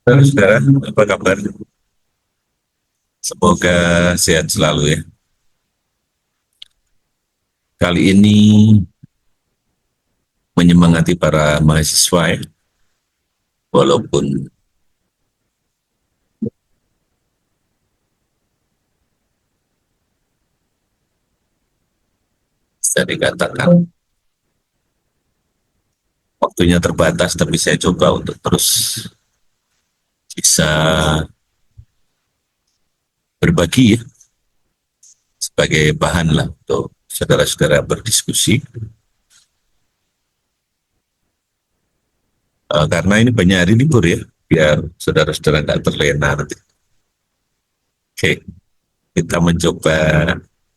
Saudara, apa kabar? Semoga sehat selalu ya. Kali ini menyemangati para mahasiswa ya, walaupun bisa dikatakan waktunya terbatas, tapi saya coba untuk terus bisa berbagi ya, sebagai bahan lah untuk saudara-saudara berdiskusi. Karena ini banyak hari libur ya, biar saudara-saudara nggak terlena nanti. Oke, kita mencoba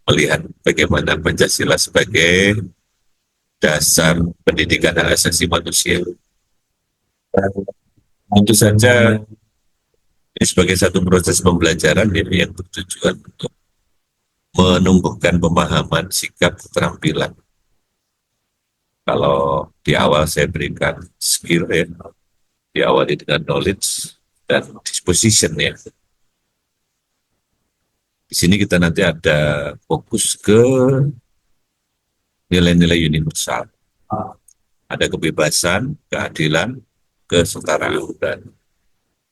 melihat bagaimana Pancasila sebagai dasar pendidikan hak asasi manusia. Tentu saja ini sebagai satu proses pembelajaran ini yang bertujuan untuk menumbuhkan pemahaman, sikap, keterampilan. Kalau di awal saya berikan skill ya, diawali dengan knowledge dan disposition ya. Di sini kita nanti ada fokus ke nilai-nilai universal. Ada kebebasan, keadilan, kesetaraan, dan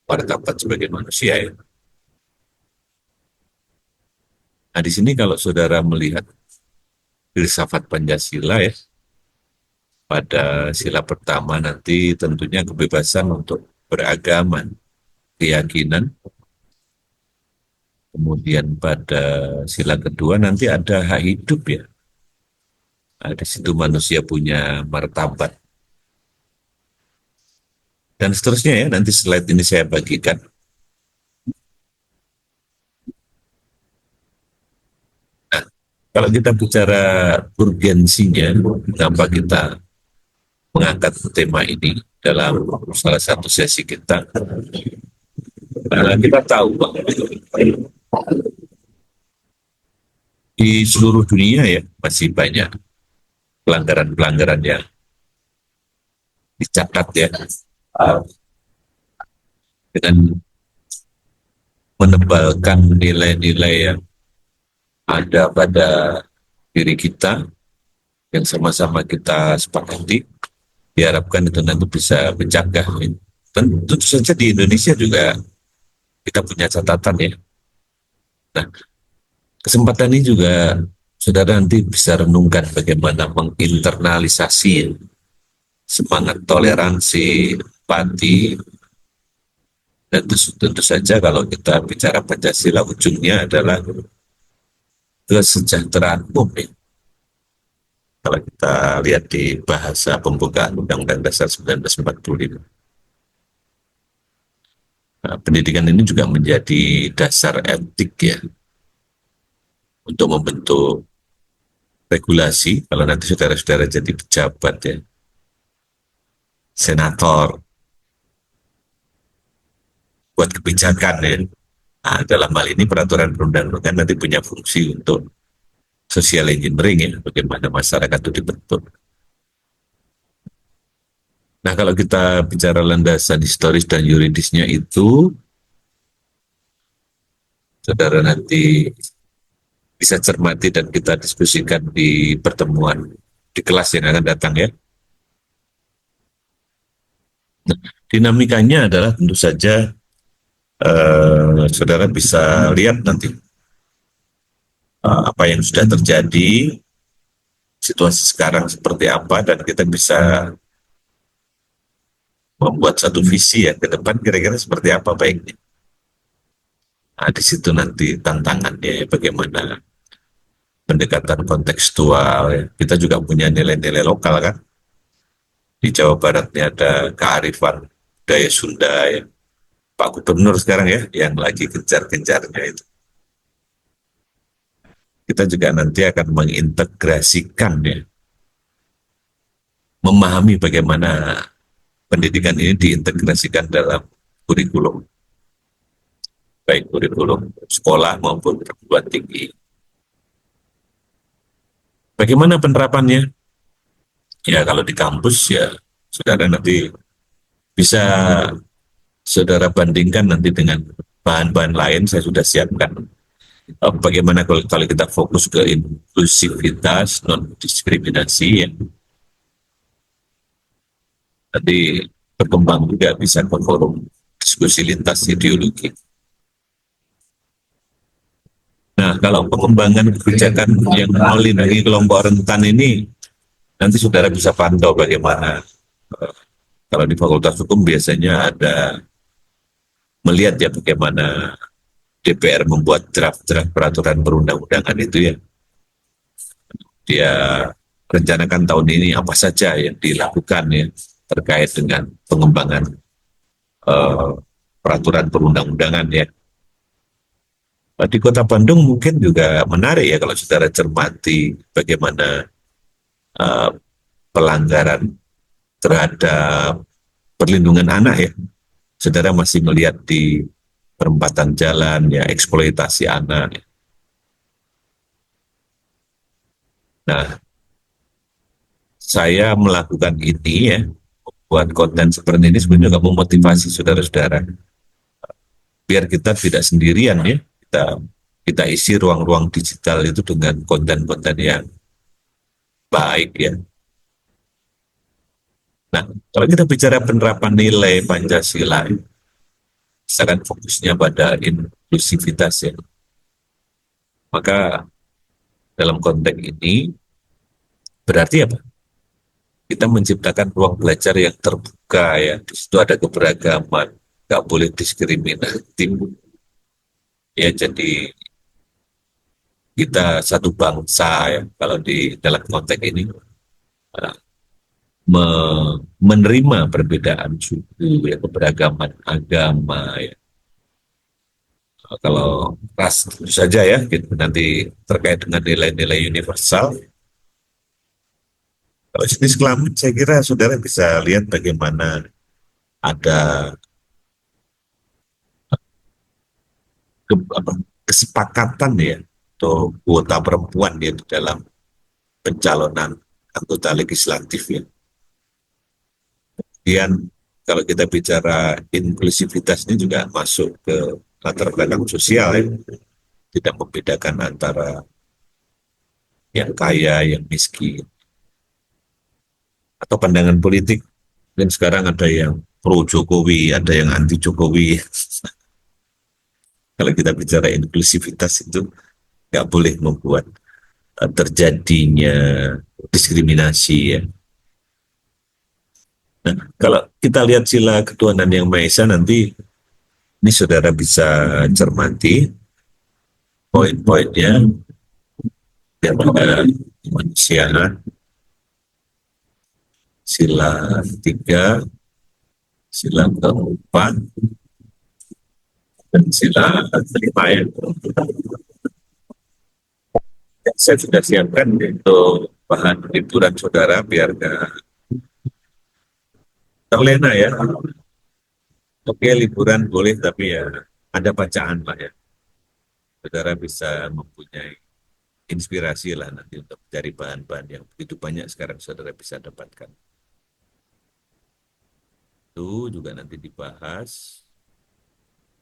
martabat sebagai manusia ya. Nah di sini kalau saudara melihat filsafat Pancasila ya, pada sila pertama nanti tentunya kebebasan untuk beragama, keyakinan. Kemudian pada sila kedua nanti ada hak hidup ya. Nah, di situ manusia punya martabat. Dan seterusnya ya, nanti slide ini saya bagikan. Nah, kalau kita bicara urgensinya, kenapa kita mengangkat tema ini dalam salah satu sesi kita, karena kita tahu bahwa di seluruh dunia ya masih banyak pelanggaran-pelanggaran yang dicatat ya, dengan menebalkan nilai-nilai yang ada pada diri kita yang sama-sama kita sepakati, diharapkan itu nanti bisa mencegah. Tentu saja di Indonesia juga kita punya catatan ya. Nah, kesempatan ini juga saudara nanti bisa renungkan bagaimana menginternalisasi semangat toleransi, empati, dan tentu saja kalau kita bicara Pancasila ujungnya adalah kesejahteraan umum ya. Kalau kita lihat di bahasa pembukaan Undang-Undang Dasar 1945. Nah, pendidikan ini juga menjadi dasar etik ya untuk membentuk regulasi kalau nanti saudara-saudara jadi pejabat ya, senator, buat kebijakan ya. Nah, dalam hal ini peraturan perundang-undangan nanti punya fungsi untuk social engineering ya, bagaimana masyarakat itu dibentuk. Nah kalau kita bicara landasan historis dan yuridisnya itu, saudara nanti bisa cermati dan kita diskusikan di pertemuan di kelas yang akan datang ya. Nah, dinamikanya adalah tentu saja saudara bisa lihat nanti apa yang sudah terjadi, situasi sekarang seperti apa, dan kita bisa membuat satu visi ya ke depan kira-kira seperti apa baiknya. Nah, di situ nanti tantangannya ya, bagaimana pendekatan kontekstual. Ya. Kita juga punya nilai-nilai lokal kan. Di Jawa Barat ini ada kearifan budaya Sunda ya. Pak Gubernur sekarang ya yang lagi gencar-gencarnya itu. Kita juga nanti akan mengintegrasikan ya, memahami bagaimana pendidikan ini diintegrasikan dalam kurikulum, baik kurikulum sekolah maupun perguruan tinggi. Bagaimana penerapannya? Ya kalau di kampus ya saudara nanti bisa saudara bandingkan nanti dengan bahan-bahan lain, saya sudah siapkan. Bagaimana kalau kita fokus ke inklusivitas, non diskriminasi, ya. Nanti berkembang juga bisa ke forum diskusi lintas ideologi. Nah, kalau pengembangan kebijakan yang melindungi kelompok rentan ini, nanti saudara bisa pantau bagaimana. Kalau di Fakultas Hukum biasanya ada melihat ya bagaimana DPR membuat draft-draft peraturan perundang-undangan itu ya. Dia rencanakan tahun ini apa saja yang dilakukan ya terkait dengan pengembangan uh, peraturan perundang-undangan ya. Di Kota Bandung mungkin juga menarik ya kalau saudara cermati bagaimana uh, pelanggaran terhadap perlindungan anak ya. Saudara masih melihat di perempatan jalan ya eksploitasi anak. Nah, saya melakukan ini ya, buat konten seperti ini sebenarnya juga memotivasi saudara-saudara biar kita tidak sendirian ya, kita isi ruang-ruang digital itu dengan konten-konten yang baik ya. Nah, kalau kita bicara penerapan nilai Pancasila, misalkan fokusnya pada inklusivitas ya, maka dalam konteks ini berarti apa? Kita menciptakan ruang belajar yang terbuka ya, di situ ada keberagaman, nggak boleh diskriminatif ya, jadi kita satu bangsa ya, kalau di dalam konteks ini menerima perbedaan suku ya, keberagaman agama ya. Kalau ras tentu saja ya, gitu. Nanti terkait dengan nilai-nilai universal. Kalau jenis kelamin, saya kira saudara bisa lihat bagaimana ada kesepakatan ya, atau kuota perempuan ya di dalam pencalonan anggota legislatif ya. Kemudian kalau kita bicara inklusivitas ini juga masuk ke latar belakang sosial ya. Tidak membedakan antara yang kaya, yang miskin. Atau pandangan politik, dan sekarang ada yang pro Jokowi, ada yang anti Jokowi. Kalau kita bicara inklusivitas itu nggak boleh membuat terjadinya diskriminasi ya. Nah, kalau kita lihat sila ketuhanan yang Maha Esa nanti, ini saudara bisa cermati poin-poinnya yang ada kemanusiaan, sila ketiga, sila keempat, dan sila kelima ya. Saya sudah siapkan untuk bahan liburan saudara biar nggak terlena ya. Oke, liburan boleh, tapi ya ada bacaan lah ya. Saudara bisa mempunyai inspirasi lah nanti untuk mencari bahan-bahan yang begitu banyak sekarang saudara bisa dapatkan. Itu juga nanti dibahas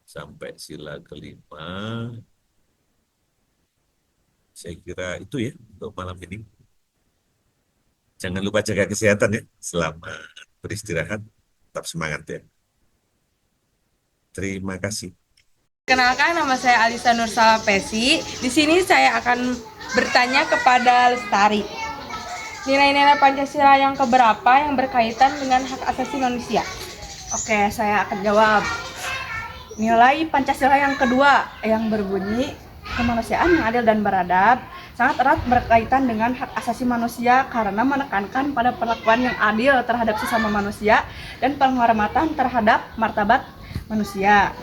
sampai sila kelima. Saya kira itu ya untuk malam ini. Jangan lupa jaga kesehatan ya. Selamat beristirahat. Tetap semangat ya. Terima kasih. Kenalkan, nama saya Alisa Nursala Pesi. Di sini saya akan bertanya kepada Lestari. Nilai-nilai Pancasila yang keberapa yang berkaitan dengan hak asasi manusia? Oke, saya akan jawab. Nilai Pancasila yang kedua yang berbunyi kemanusiaan yang adil dan beradab sangat erat berkaitan dengan hak asasi manusia karena menekankan pada perlakuan yang adil terhadap sesama manusia dan penghormatan terhadap martabat manusia.